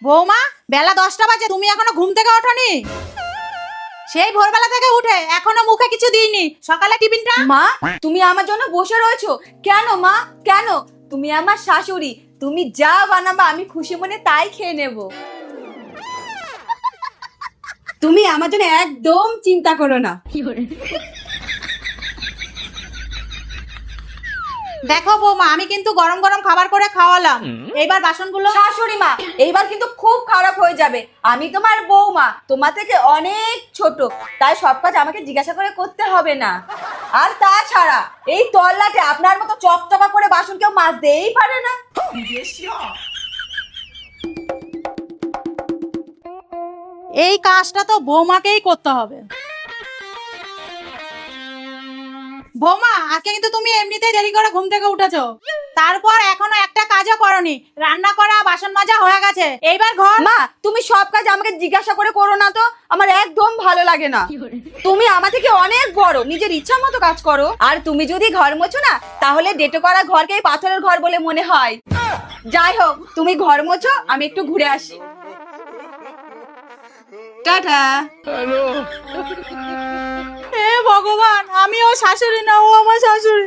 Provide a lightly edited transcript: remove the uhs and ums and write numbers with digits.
বৌমা, বেলা 10টা বাজে, তুমি এখনো ঘুম থেকে ওঠোনি? সেই ভোরবেলা থেকে উঠে এখনো মুখে কিছু দিইনি। সকালে টিফিনটা। মা, তুমি আমার জন্য বসে রয়েছো কেন? মা, কেন? তুমি আমার শাশুড়ি, তুমি যা বানাবা আমি খুশি মনে তাই খেয়ে নেব। তুমি আমার জন্য একদম চিন্তা করো না। দেখো বৌমা, আমি কিন্তু গরম গরম খাবার করে খাওয়ালাম। এইবার বাসনগুলো। শাশুড়ি মা, এইবার কিন্তু খুব খারাপ হয়ে যাবে। আমি তোমার বৌমা, তোমার থেকে অনেক ছোট, তাই সব কাজ আমাকে জিজ্ঞাসা করে করতে হবে না। আর তাছাড়া এই তল্লাটে আপনার মতো চকচকা করে বাসন কেউ মাজতেই পারে না। এই কাজটা তো বৌমাকেই করতে হবে। বৌমা, আজকে কিন্তু তুমি এমনিতেই দেরি করে ঘুম থেকে উঠেছো, তারপর এখনো একটা কাজও করনি। রান্না করা, বাসন মাজা হয়ে গেছে, এইবার ঘর। মা, তুমি সব কাজ আমাকে জিজ্ঞাসা করে করো না তো, আমার একদম ভালো লাগে না। তুমি আমার থেকে অনেক বড়, নিজের ইচ্ছা মতো কাজ করো। আর তুমি যদি ঘর মোছো না, তাহলে ডেটো করা ঘরকেই পাথরের ঘর বলে মনে হয়। যাই হোক, তুমি ঘর মোছো, আমি একটু ঘুরে আসি। টাটা। হে ভগবান, আমি ও শাশুড়ি না, ও আমার শাশুড়ি।